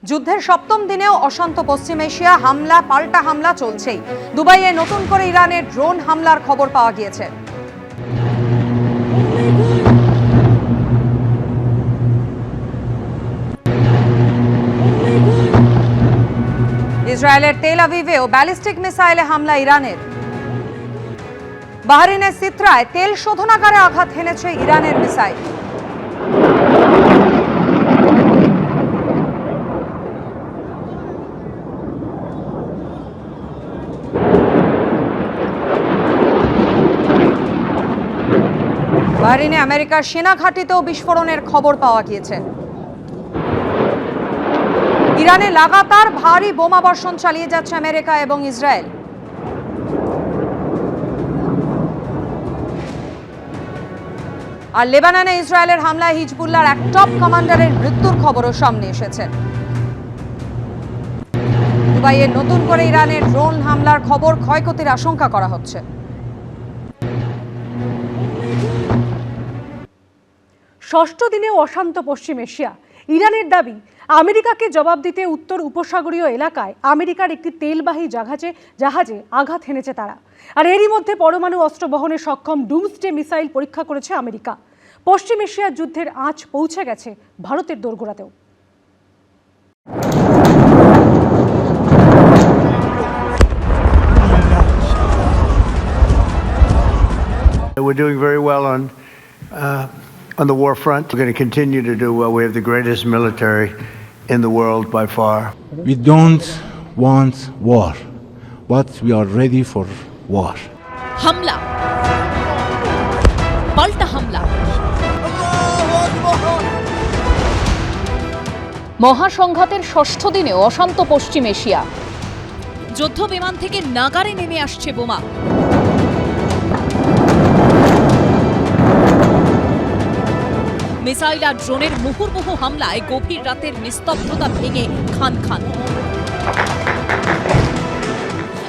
যুদ্ধের সপ্তম দিনেও অশান্ত পশ্চিম এশিয়া, হামলা পাল্টা হামলা চলছেই। দুবাইয়ে নতুন করে ইরানের ড্রোন হামলার খবর পাওয়া গিয়েছে। ইসরায়েলের তেল আভিভেও ব্যালিস্টিক মিসাইলে হামলা ইরানের। বাহরিনের সিত্রায় তেল শোধনাগারে আঘাত হেনেছে ইরানের মিসাইল। বাহরিনে আমেরিকার সেনা ঘাঁটিতেও বিস্ফোরণের খবর পাওয়া গিয়েছে। ইরানে লাগাতার ভারী বোমাবর্ষণ চালিয়ে যাচ্ছে আমেরিকা এবং ইসরায়েল। আর লেবাননে ইসরায়েলের হামলায় হিজবুল্লাহর এক টপ কমান্ডারের মৃত্যুর খবরও সামনে এসেছে। দুবাইয়ে নতুন করে ইরানের ড্রোন হামলার খবর, ক্ষয়ক্ষতির আশঙ্কা করা হচ্ছে। ষষ্ঠ দিনেও অশান্ত পশ্চিম এশিয়া। ইরানের দাবি, আমেরিকাকে জবাব দিতে উত্তর উপসাগরীয় এলাকায় আমেরিকার একটি তেলবাহী জাহাজে আঘাত হেনেছে তারা। আর এরই মধ্যে পরমাণু অস্ত্র বহনে সক্ষম ডুমসডে মিসাইল পরীক্ষা করেছে আমেরিকা। পশ্চিম এশিয়ার যুদ্ধের আঁচ পৌঁছে গেছে ভারতের দোরগোড়াতেও। We're doing very well on the war front. We're going to continue to do well. We have the greatest military in the world by far. We don't want war, but we are ready for war. হামলা, পাল্টা হামলা। মহাসংঘাতের ষষ্ঠ দিনেও অশান্ত পশ্চিম Asia. যুদ্ধ বিমান থেকে নাগারে নেমে আসছে বোমা। মিসাইল আর ড্রোনের মুহুর্মুহু হামলায় গভীর রাতের নিস্তব্ধতা ভেঙে খান খান।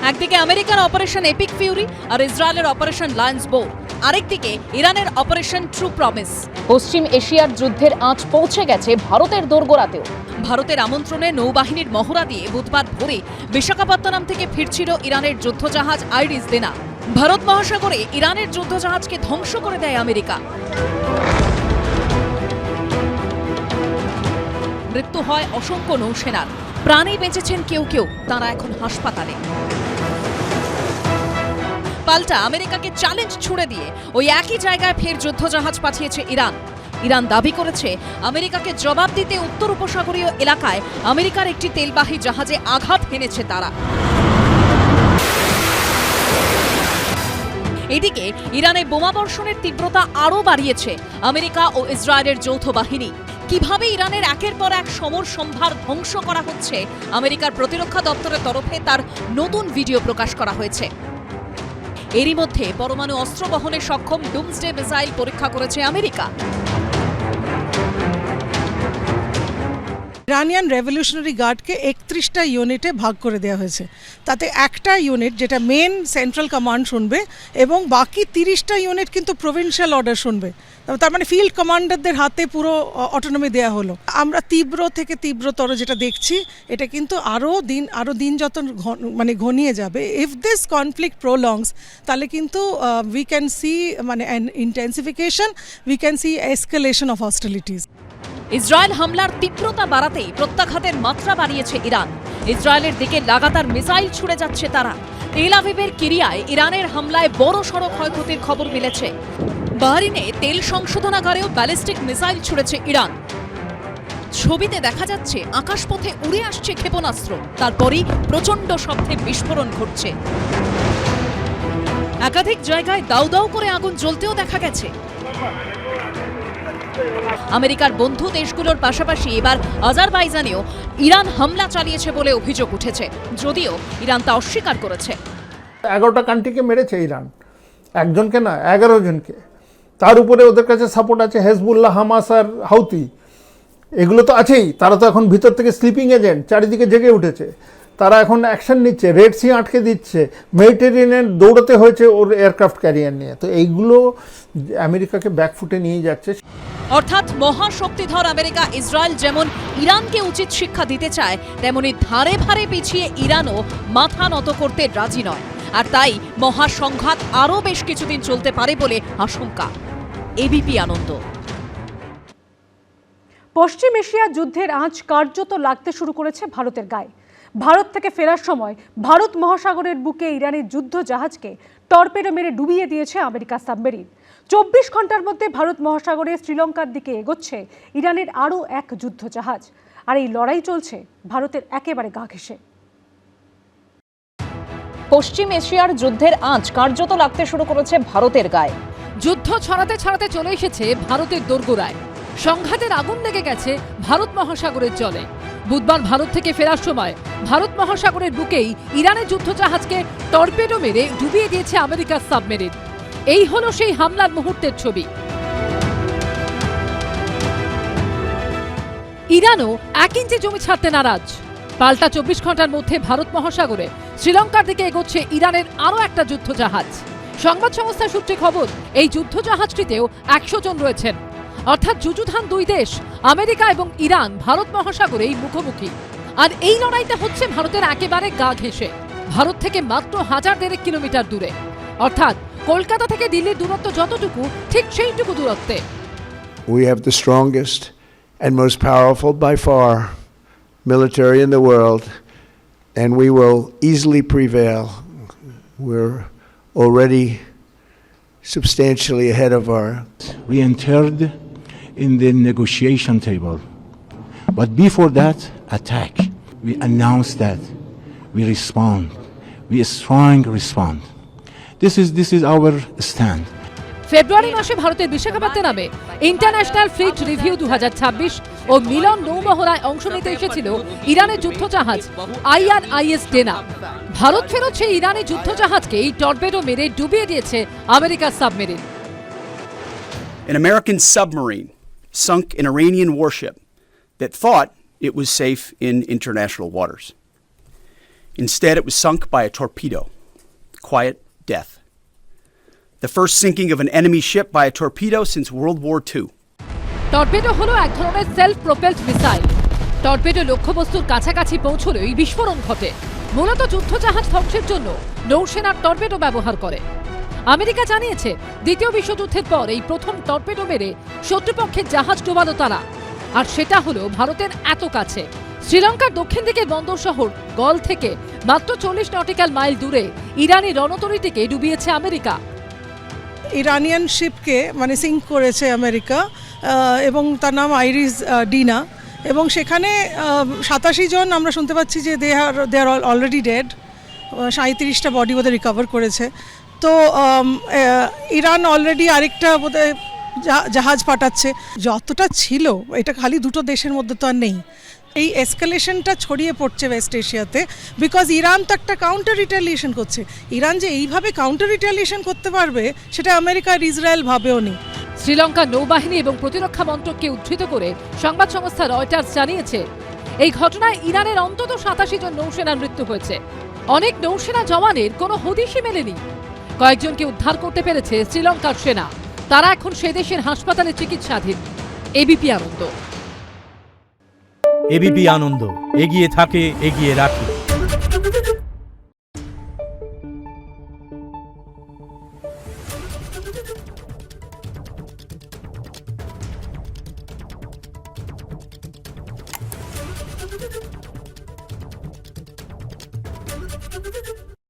একদিকে আমেরিকার অপারেশন এপিক ফিউরি আর ইসরায়েলের অপারেশন লায়ন্স বোর, আরেকদিকে ইরানের অপারেশন ট্রু প্রমিস। পশ্চিম এশিয়ার যুদ্ধের আঁচ পৌঁছে গেছে ভারতের দোরগোড়াতেও। ভারতের আমন্ত্রণে নৌবাহিনীর মহড়া দিয়ে বুধবার ভোরে বিশাখাপত্তনম থেকে ফিরছিল ইরানের যুদ্ধজাহাজ আইরিস দেনা। ভারত মহাসাগরে ইরানের যুদ্ধজাহাজকে ধ্বংস করে দেয় আমেরিকা। মৃত্যু হয় অসংখ্য নৌসেনার, প্রাণে বেঁচেছেন কেউ কেউ, তারা এখন হাসপাতালে। পাল্টা আমেরিকাকে চ্যালেঞ্জ ছুড়ে দিয়ে ওই একই জায়গায় ফের যুদ্ধজাহাজ পাঠিয়েছে ইরান। ইরান দাবি করেছে আমেরিকাকে জবাব দিতে উত্তর উপসাগরীয় এলাকায় আমেরিকার একটি তেলবাহী জাহাজে আঘাত হেনেছে তারা। এদিকে ইরানে বোমাবর্ষণের তীব্রতা আরও বাড়িয়েছে আমেরিকা ও ইসরায়েলের যৌথ বাহিনী। কিভাবে ইরানের একের পর এক সমর সম্ভার ধ্বংস করা হচ্ছে, আমেরিকার প্রতিরক্ষা দপ্তরের তরফে তার নতুন ভিডিও প্রকাশ করা হয়েছে। এরই মধ্যে পরমাণু অস্ত্র বহনে সক্ষম ডুমসডে মিসাইল পরীক্ষা করেছে আমেরিকা। ইরানিয়ান রেভলিউশনারি গার্ডকে 31টা ইউনিটে ভাগ করে দেওয়া হয়েছে। তাতে একটা ইউনিট যেটা মেন সেন্ট্রাল কমান্ড শুনবে এবং বাকি 30টা ইউনিট কিন্তু প্রভিন্সিয়াল অর্ডার শুনবে। তার মানে ফিল্ড কমান্ডারদের হাতে পুরো অটোনমি দেওয়া হলো। আমরা তীব্র থেকে তীব্রতর যেটা দেখছি, এটা কিন্তু আরও দিন যত ঘনিয়ে যাবে, ইফ দিস কনফ্লিক্ট প্রলংস, তাহলে কিন্তু we can see an intensification, we can see escalation of hostilities. Israel হামলার তীব্রতা বাড়াতেই প্রত্যাঘাতের মাত্রা বাড়িয়েছে ইরান। ইসরায়েলের দিকে লাগাতার মিসাইল ছুড়ে যাচ্ছে তারা। তেল আভিভের কিরিয়ায় ইরানের হামলায় বড় সড় ক্ষয়ক্ষতির খবর মিলেছে। বাহরিনে তেল সংশোধনাগারেও ব্যালিস্টিক মিসাইল ছুড়েছে ইরান। ছবিতে দেখা যাচ্ছে আকাশপথে উড়ে আসছে ক্ষেপণাস্ত্র, তারপরই প্রচণ্ড শব্দে বিস্ফোরণ ঘটছে। একাধিক জায়গায় দাউ দাউ করে আগুন জ্বলতেও দেখা গেছে। আমেরিকার বন্ধু দেশগুলোর পাশাপাশি এবার আজারবাইজানেও ইরান হামলা চালিয়েছে বলে অভিযোগ উঠেছে, যদিও ইরান তা অস্বীকার করেছে। 11টা কান্ট্রিকে মেরেছে ইরান, একজনকে না 11 জনকে। তার উপরে ওদের কাছে সাপোর্ট আছে হেজবুল্লাহ, হামাস আর হাউতি, এগুলো তো আছেই। তারা তো এখন ভিতর থেকে স্লিপিং এজেন্ট, চারিদিকে জেগে উঠেছে। তারা এখন অ্যাকশন নিচ্ছে, রেড সি আটকে দিচ্ছে, মেডিটেরিয়ানে দৌড়াতে হয়েছে ওর এয়ারক্রাফট ক্যারিয়ার নিয়ে। তো এইগুলো আমেরিকাকে ব্যাকফুটে নিয়ে যাচ্ছে। অর্থাৎ মহাশক্তিধর আমেরিকা ইসরায়েল যেমন ইরানকে উচিত শিক্ষা দিতে চায়, তেমনি ধারে ভারে পিছিয়ে ইরানও মাথা নত করতে রাজি নয়। আর তাই মহাসংঘাত আরও বেশ কিছুদিন চলতে পারে বলে আশঙ্কা। এবিপি আনন্দ। পশ্চিম এশিয়া যুদ্ধের আঁচ কার্যত লাগতে শুরু করেছে ভারতের গায়ে। ভারত থেকে ফেরার সময় ভারত মহাসাগরের বুকে ইরানের যুদ্ধ জাহাজকে টর্পেডো মেরে ডুবিয়ে দিয়েছে আমেরিকার সাবমেরিন। 24 ঘন্টার মধ্যে ভারত মহাসাগরে শ্রীলঙ্কার দিকে এগোচ্ছে ইরানের আরও এক যুদ্ধ জাহাজ। আর এই লড়াই চলছে ভারতের একেবারে গা ঘেঁষে। পশ্চিম এশিয়ার যুদ্ধের আঁচ কার্যত লাগতে শুরু করেছে ভারতের গায়ে। যুদ্ধ ছড়াতে ছড়াতে চলে এসেছে ভারতের দোরগোড়ায়। সংঘাতের আগুন লেগে গেছে ভারত মহাসাগরের জলে। বুধবার ভারত থেকে ফেরার সময় ভারত মহাসাগরের বুকেই ইরানের যুদ্ধজাহাজকে টর্পেডো মেরে ডুবিয়ে দিয়েছে আমেরিকার সাবমেরিন। এই হলো সেই হামলার মুহূর্তের ছবি। ইরানও 1 ইঞ্চি জমি ছাড়তে নারাজ। পাল্টা 24 ঘন্টার মধ্যে ভারত মহাসাগরে শ্রীলঙ্কার দিকে এগোচ্ছে ইরানের আরও একটা যুদ্ধজাহাজ। সংবাদ সংস্থা সূত্রে খবর, এই যুদ্ধজাহাজটিতেও 100 জন রয়েছেন। অর্থাৎ যুযুধান দুই দেশ আমেরিকা এবং ইরান ভারত মহাসাগরেই মুখোমুখি। আর এই লড়াইটা হচ্ছে ভারতের একেবারে গা ঘেঁষে। ভারত থেকে মাত্র 1000 কিলোমিটার দূরে, অর্থাৎ কলকাতা থেকে দিল্লির দূরত্ব যতটুকু ঠিক সেইটুকু দূরত্বে। We have the strongest and most powerful by far military in the world, and we will easily prevail. We're already substantially ahead of our. We entered in the negotiation table. But before that attack, we announced that we respond. We strong respond. This is our stand. ফেব্রুয়ারি মাসে ভারতের বিশাখাপত্তনমে নামে international fleet review 2026 ও মিলন নৌমহড়ায় অংশ নিতে এসেছিল ইরানের যুদ্ধজাহাজ IRIS Dena. Bharat ফেরত সেই ইরানি যুদ্ধজাহাজকেই টর্পেডো মেরে ডুবিয়ে দিয়েছে আমেরিকার submarine. An American submarine sunk an Iranian warship that thought it was safe in international waters. Instead, it was sunk by a torpedo. Quiet death. The first sinking of an enemy ship by a torpedo since World War II. Torpedo হলো এক ধরনের self propelled missile. Torpedo লক্ষ্যবস্তুর কাছাকাছি পৌঁছলেই বিস্ফোরণ ঘটে। মূলত যুদ্ধজাহাজ ধ্বংসের জন্য নৌসেনার টর্পেডো ব্যবহার করে। আমেরিকা জানিয়েছে, দ্বিতীয় বিশ্বযুদ্ধের পর এই প্রথম টর্পেডো মেরে শত্রুপক্ষের জাহাজ ডোবালো তারা। আর সেটা হলো ভারতের এত কাছে। শ্রীলঙ্কার দক্ষিণ দিকের বন্দর শহর গল থেকে মাত্র 40 নটিক্যাল মাইল দূরে ইরানি রণতরীটিকে ডুবিয়েছে আমেরিকা। ইরানিয়ান শিপকে মানে সিঙ্ক করেছে আমেরিকা, এবং তার নাম আইরিস ডিনা, এবং সেখানে 87 জন আমরা শুনতে পাচ্ছি যে দে আর অলরেডি ডেড। 37টা বডি বোধহয় রিকভার করেছে। তো ইরান অলরেডি আরেকটা বোধহয় জাহাজ পাঠাচ্ছে। যতটা ছিল, এটা খালি দুটো দেশের মধ্যে তো আর নেই। এই এসকালেশনটা ছড়িয়ে পড়ছে ওয়েস্ট এশিয়াতে, বিকজ ইরান তো একটা কাউন্টার রিটালিয়েশন করছে। ইরান যে এইভাবে কাউন্টার রিটালিয়েশন করতে পারবে সেটা আমেরিকা আর ইসরায়েল ভাবেও নি। শ্রীলঙ্কার নৌবাহিনী এবং প্রতিরক্ষা মন্ত্রককে উদ্ধৃত করে সংবাদ সংস্থা রয়টার্স জানিয়েছে, এই ঘটনায় ইরানের অন্তত 87 জন নৌসেনার মৃত্যু হয়েছে। অনেক নৌসেনা জওয়ানের কোনো হদিশই মেলেনি। কয়েকজনকে উদ্ধার করতে পেরেছে শ্রীলঙ্কার সেনা। তারা এখন সে দেশের হাসপাতালে চিকিৎসাধীন। এবিপি আনন্দ। এবিপি আনন্দ, এগিয়ে থাকে, এগিয়ে রাখে।